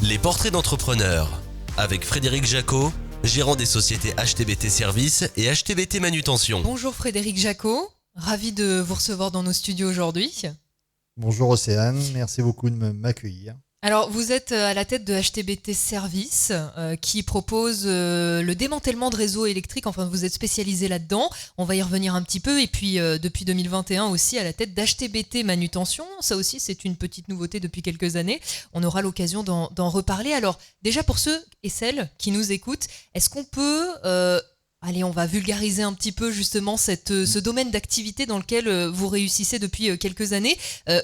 Les portraits d'entrepreneurs, avec Frédéric Jacot, gérant des sociétés HTBT Services et HTBT Manutention. Bonjour Frédéric Jacot, ravi de vous recevoir dans nos studios aujourd'hui. Bonjour Océane, merci beaucoup de m'accueillir. Alors vous êtes à la tête de HTBT Services qui propose le démantèlement de réseaux électriques, enfin vous êtes spécialisé là-dedans, on va y revenir un petit peu, et puis depuis 2021 aussi à la tête d'HTBT Manutention, ça aussi c'est une petite nouveauté depuis quelques années, on aura l'occasion d'en reparler. Alors déjà pour ceux et celles qui nous écoutent, est-ce qu'on peut... Allez, on va vulgariser un petit peu justement ce domaine d'activité dans lequel vous réussissez depuis quelques années.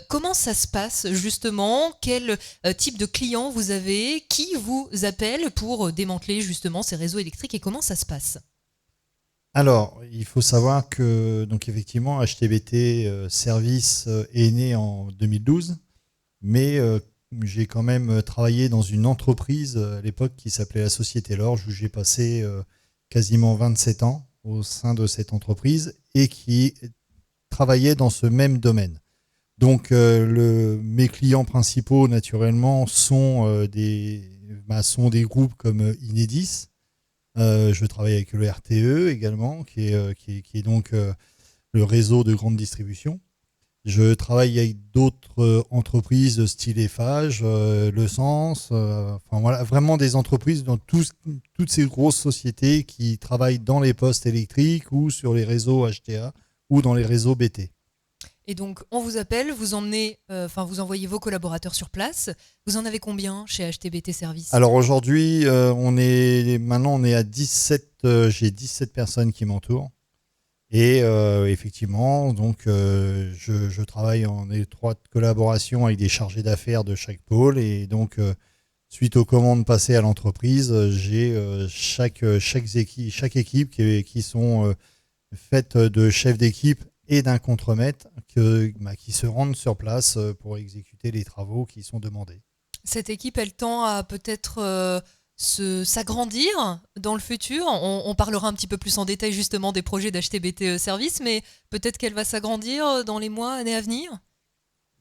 Comment ça se passe justement ? Quel type de clients vous avez ? Qui vous appelle pour démanteler justement ces réseaux électriques et comment ça se passe ? Alors, il faut savoir que donc effectivement HTBT Service est né en 2012, mais j'ai quand même travaillé dans une entreprise à l'époque qui s'appelait la Société Lorge, où j'ai passé quasiment 27 ans au sein de cette entreprise et qui travaillait dans ce même domaine. Donc mes clients principaux naturellement sont des groupes comme Enedis. Je travaille avec le RTE également, qui est donc le réseau de grande distribution. Je travaille avec d'autres entreprises style Eiffage, Le Sens, enfin voilà, vraiment des entreprises dans toutes ces grosses sociétés qui travaillent dans les postes électriques ou sur les réseaux HTA ou dans les réseaux BT. Et donc on vous appelle, vous emmenez, vous envoyez vos collaborateurs sur place. Vous en avez combien chez HTBT Services ? Alors aujourd'hui, on est à 17, j'ai 17 personnes qui m'entourent. Et effectivement, donc je travaille en étroite collaboration avec des chargés d'affaires de chaque pôle. Et donc, suite aux commandes passées à l'entreprise, j'ai chaque équipe qui sont faites de chefs d'équipe et d'un contremaître qui se rendent sur place pour exécuter les travaux qui sont demandés. Cette équipe, elle tend à peut-être... s'agrandir dans le futur. On parlera un petit peu plus en détail justement des projets d'HTBT Service, mais peut-être qu'elle va s'agrandir dans les mois, années à venir.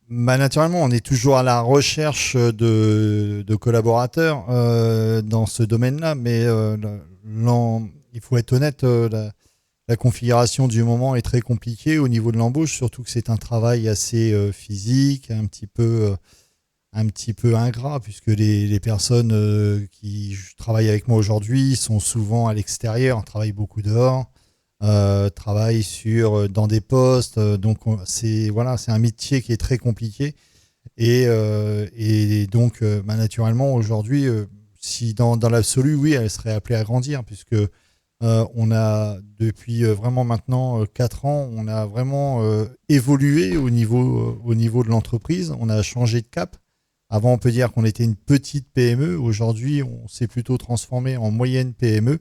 Naturellement, on est toujours à la recherche de collaborateurs dans ce domaine-là, mais il faut être honnête, la configuration du moment est très compliquée au niveau de l'embauche, surtout que c'est un travail assez physique, un petit peu ingrat, puisque les personnes qui travaillent avec moi aujourd'hui sont souvent à l'extérieur, travaillent beaucoup dehors, travaillent dans des postes, donc c'est un métier qui est très compliqué et donc naturellement aujourd'hui, si dans l'absolu, oui, elle serait appelée à grandir, puisque on a depuis vraiment maintenant 4 ans, on a vraiment évolué au niveau de l'entreprise, on a changé de cap. Avant, on peut dire qu'on était une petite PME. Aujourd'hui, on s'est plutôt transformé en moyenne PME.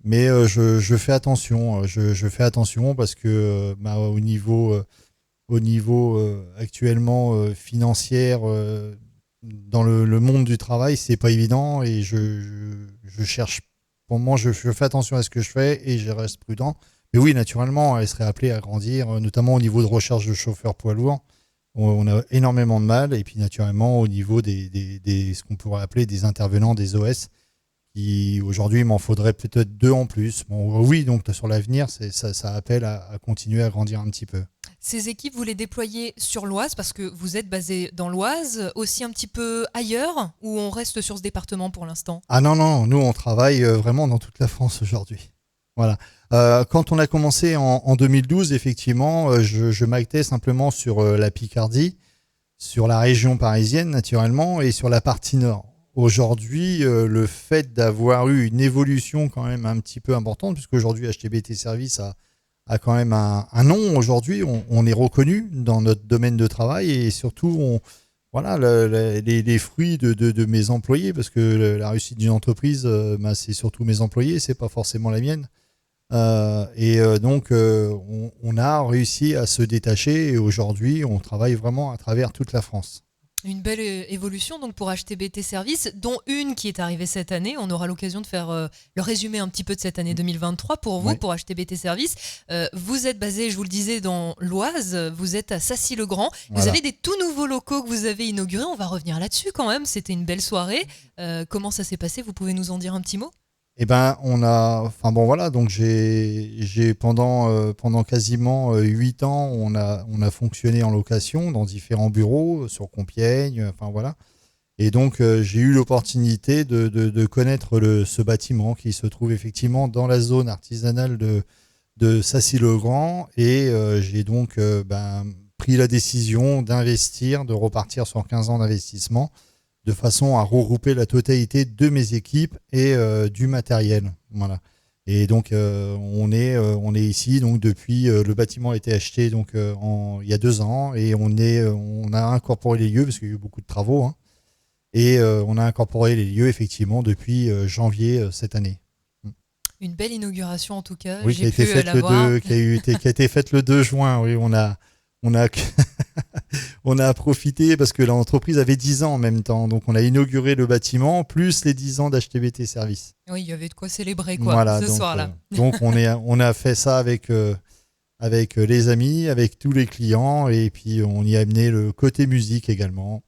Mais je fais attention. Je fais attention parce que au niveau actuellement financière, dans le monde du travail, c'est pas évident. Et je cherche. Pour moi, je fais attention à ce que je fais et je reste prudent. Mais oui, naturellement, elle serait appelée à grandir, notamment au niveau de recherche de chauffeurs poids lourds. On a énormément de mal, et puis naturellement au niveau des ce qu'on pourrait appeler des intervenants des OS, qui aujourd'hui il m'en faudrait peut-être 2 en plus. Bon, oui, donc sur l'avenir, ça appelle à continuer à grandir un petit peu. Ces équipes, vous les déployez sur l'Oise parce que vous êtes basé dans l'Oise, aussi un petit peu ailleurs, ou on reste sur ce département pour l'instant ? Ah non, nous on travaille vraiment dans toute la France aujourd'hui. Voilà. Quand on a commencé en 2012, effectivement, je m'actais simplement sur la Picardie, sur la région parisienne naturellement et sur la partie nord. Aujourd'hui, le fait d'avoir eu une évolution quand même un petit peu importante, puisqu'aujourd'hui HTBT Service a quand même un nom aujourd'hui, on est reconnu dans notre domaine de travail et surtout les fruits de mes employés, parce que la réussite d'une entreprise, c'est surtout mes employés, c'est pas forcément la mienne. Donc on a réussi à se détacher et aujourd'hui on travaille vraiment à travers toute la France. Une belle évolution donc pour HTBT Service, dont une qui est arrivée cette année. On aura l'occasion de faire le résumé un petit peu de cette année 2023 pour vous, Oui. pour HTBT Service. Vous êtes basé, je vous le disais, dans l'Oise. Vous êtes à Sacy-le-Grand. Vous Voilà. avez des tout nouveaux locaux que vous avez inaugurés. On va revenir là-dessus quand même. C'était une belle soirée. Comment ça s'est passé? Vous pouvez nous en dire un petit mot? Eh ben, enfin bon voilà, donc j'ai pendant quasiment 8 ans, on a fonctionné en location dans différents bureaux sur Compiègne, enfin voilà. Et donc j'ai eu l'opportunité de connaître ce bâtiment qui se trouve effectivement dans la zone artisanale de Sacy-le-Grand, et j'ai donc pris la décision d'investir, de repartir sur 15 ans d'investissement, de façon à regrouper la totalité de mes équipes et du matériel. Voilà. Et donc on est ici donc depuis le bâtiment a été acheté donc il y a 2 ans, et on a incorporé les lieux parce qu'il y a eu beaucoup de travaux, hein, et on a incorporé les lieux effectivement depuis janvier cette année. Une belle inauguration en tout cas. Oui, qui a J'ai été pu faite la voir. qui a été faite le 2 juin. Oui, on a on a profité parce que l'entreprise avait 10 ans en même temps. Donc, on a inauguré le bâtiment plus les 10 ans d'HTBT Service. Oui, il y avait de quoi célébrer quoi, Voilà, ce donc, soir-là. donc on a fait ça avec les amis, avec tous les clients, et puis on y a amené le côté musique également.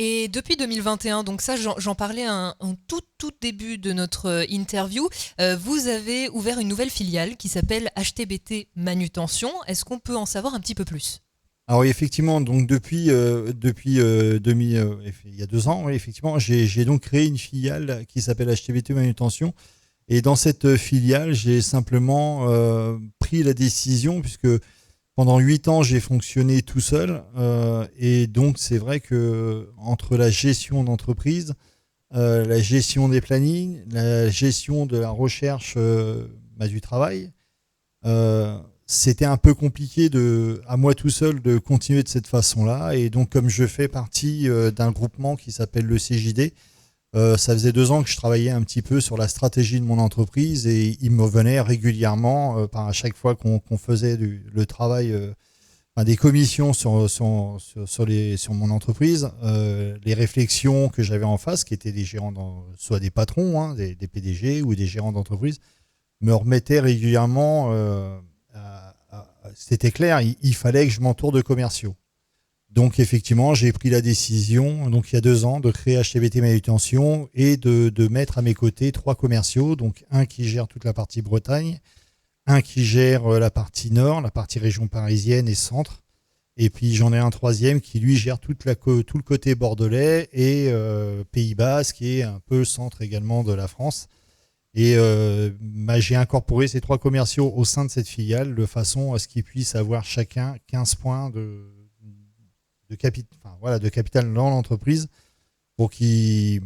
Et depuis 2021, donc ça j'en parlais en tout début de notre interview, vous avez ouvert une nouvelle filiale qui s'appelle HTBT Manutention. Est-ce qu'on peut en savoir un petit peu plus? Alors oui, effectivement, donc depuis il y a 2 ans, oui, effectivement, j'ai donc créé une filiale qui s'appelle HTBT Manutention. Et dans cette filiale, j'ai simplement pris la décision, puisque pendant 8 ans, j'ai fonctionné tout seul. Et donc, c'est vrai que entre la gestion d'entreprise, la gestion des plannings, la gestion de la recherche du travail, c'était un peu compliqué à moi tout seul de continuer de cette façon-là. Et donc, comme je fais partie d'un groupement qui s'appelle le CJD, ça faisait 2 ans que je travaillais un petit peu sur la stratégie de mon entreprise, et il me venait régulièrement, à chaque fois qu'on faisait le travail, des commissions sur mon entreprise, les réflexions que j'avais en face, qui étaient des gérants, soit des patrons, hein, des PDG ou des gérants d'entreprise, me remettaient régulièrement. C'était clair, il fallait que je m'entoure de commerciaux. Donc effectivement, j'ai pris la décision, donc il y a 2 ans, de créer HTBT Manutention et de mettre à mes côtés 3 commerciaux. Donc un qui gère toute la partie Bretagne, un qui gère la partie Nord, la partie région parisienne et centre, et puis j'en ai un 3e qui lui gère tout le côté bordelais et Pays Basque, qui est un peu le centre également de la France. Et j'ai incorporé ces 3 commerciaux au sein de cette filiale de façon à ce qu'ils puissent avoir chacun 15 points de capital dans l'entreprise, pour qu'ils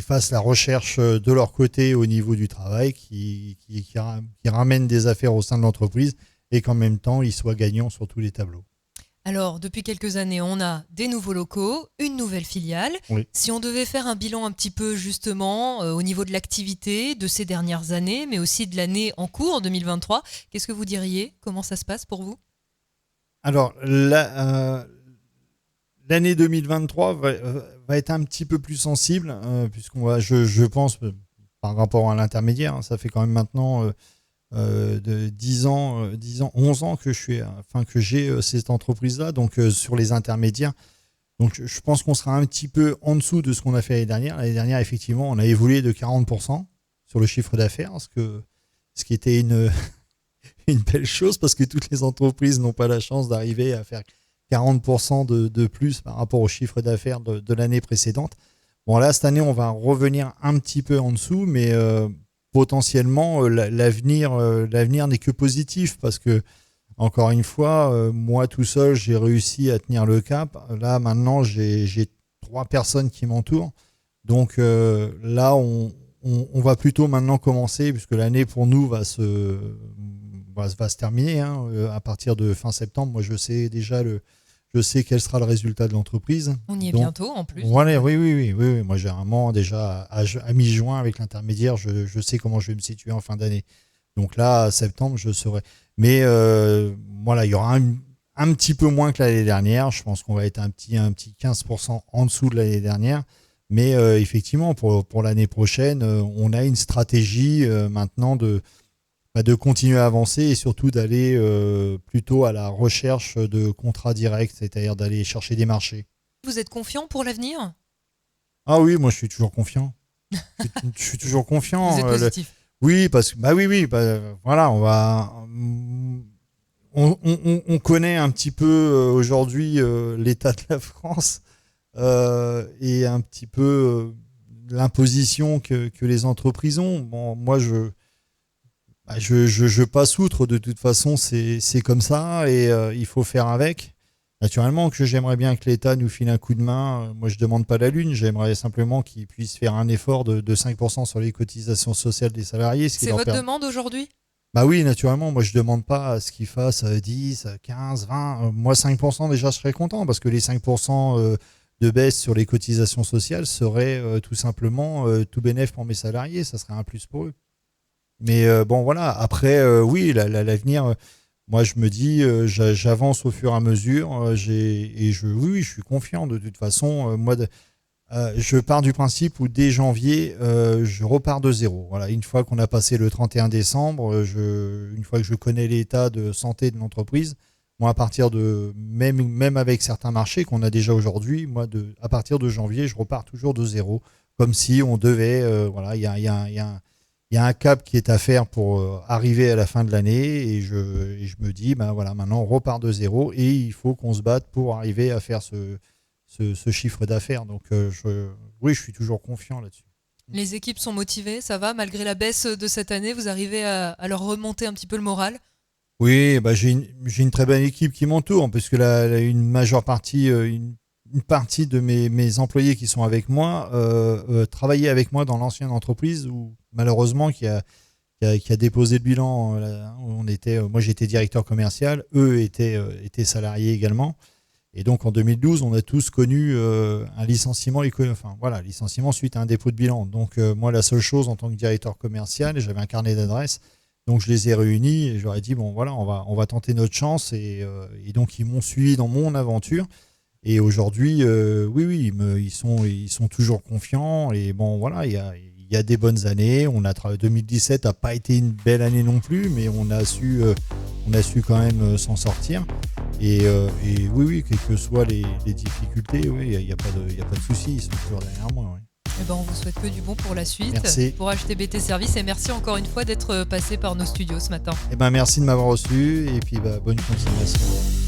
fassent la recherche de leur côté au niveau du travail, qui ramènent des affaires au sein de l'entreprise, et qu'en même temps, ils soient gagnants sur tous les tableaux. Alors, depuis quelques années, on a des nouveaux locaux, une nouvelle filiale. Oui. Si on devait faire un bilan un petit peu justement au niveau de l'activité de ces dernières années, mais aussi de l'année en cours 2023, qu'est-ce que vous diriez? Comment ça se passe pour vous? Alors, l'année 2023 va être un petit peu plus sensible, je pense, par rapport à l'intermédiaire, hein, ça fait quand même maintenant de 10 ans, 11 ans que j'ai cette entreprise-là, donc sur les intermédiaires. Donc, je pense qu'on sera un petit peu en dessous de ce qu'on a fait l'année dernière. L'année dernière, effectivement, on a évolué de 40% sur le chiffre d'affaires, ce qui était une belle chose, parce que toutes les entreprises n'ont pas la chance d'arriver à faire 40% de plus par rapport au chiffre d'affaires de l'année précédente. Bon, là, cette année, on va revenir un petit peu en dessous, mais potentiellement, l'avenir n'est que positif, parce que, encore une fois, moi tout seul, j'ai réussi à tenir le cap. Là, maintenant, j'ai 3 personnes qui m'entourent. Donc là, on va plutôt maintenant commencer, puisque l'année pour nous va se terminer, hein, à partir de fin septembre. Moi, je sais quel sera le résultat de l'entreprise. On y est bientôt en plus. Voilà, oui. Moi, généralement, déjà à mi-juin, avec l'intermédiaire, je sais comment je vais me situer en fin d'année. Donc là, à septembre, je saurai. Mais voilà, il y aura un petit peu moins que l'année dernière. Je pense qu'on va être un petit 15% en dessous de l'année dernière. Mais effectivement, pour l'année prochaine, on a une stratégie maintenant de continuer à avancer et surtout d'aller plutôt à la recherche de contrats directs, c'est-à-dire d'aller chercher des marchés. Vous êtes confiant pour l'avenir ? Ah oui, moi je suis toujours confiant. Je suis toujours confiant. Vous êtes positif. Oui, parce que voilà, on connaît un petit peu aujourd'hui l'état de la France et un petit peu l'imposition que les entreprises ont. Bon, moi je passe outre, de toute façon c'est comme ça et il faut faire avec. Naturellement que j'aimerais bien que l'État nous file un coup de main. Moi je demande pas la lune, j'aimerais simplement qu'il puisse faire un effort de 5% sur les cotisations sociales des salariés. C'est votre demande aujourd'hui ? Bah oui, naturellement, moi je demande pas à ce qu'ils fassent 10, 15, 20. Moi 5% déjà je serais content parce que les 5% de baisse sur les cotisations sociales serait tout simplement tout bénef pour mes salariés, ça serait un plus pour eux. Mais bon voilà, après oui, l'avenir, moi je me dis, j'avance au fur et à mesure, oui, je suis confiant de toute façon. Je pars du principe où dès janvier, je repars de zéro. Voilà, une fois qu'on a passé le 31 décembre, une fois que je connais l'état de santé de l'entreprise, moi à partir de même avec certains marchés qu'on a déjà aujourd'hui, à partir de janvier, je repars toujours de zéro, comme si on devait, voilà, il y a un cap qui est à faire pour arriver à la fin de l'année et je me dis, voilà, maintenant on repart de zéro et il faut qu'on se batte pour arriver à faire ce chiffre d'affaires. Donc oui, je suis toujours confiant là-dessus. Les équipes sont motivées, ça va ? Malgré la baisse de cette année, vous arrivez à leur remonter un petit peu le moral ? Oui, j'ai une très bonne équipe qui m'entoure, puisque une majeure partie, une partie de mes employés qui sont avec moi travaillaient avec moi dans l'ancienne entreprise où malheureusement qui a déposé le bilan. Moi j'étais directeur commercial, eux étaient salariés également. Et donc en 2012, on a tous connu un licenciement licenciement suite à un dépôt de bilan. Donc moi la seule chose en tant que directeur commercial, j'avais un carnet d'adresses. Donc je les ai réunis et je leur ai dit bon voilà, on va tenter notre chance et donc ils m'ont suivi dans mon aventure. Et aujourd'hui, oui, ils sont toujours confiants. Et bon, voilà, il y a des bonnes années. 2017 n'a pas été une belle année non plus, mais on a su quand même s'en sortir. Et oui, quelles que soient les difficultés, oui, il y a pas de souci. Ils sont toujours derrière moi. Oui. Eh ben, on vous souhaite que du bon pour la suite, merci. Pour HTBT Service. Et merci encore une fois d'être passé par nos studios ce matin. Eh ben, merci de m'avoir reçu et puis bonne continuation.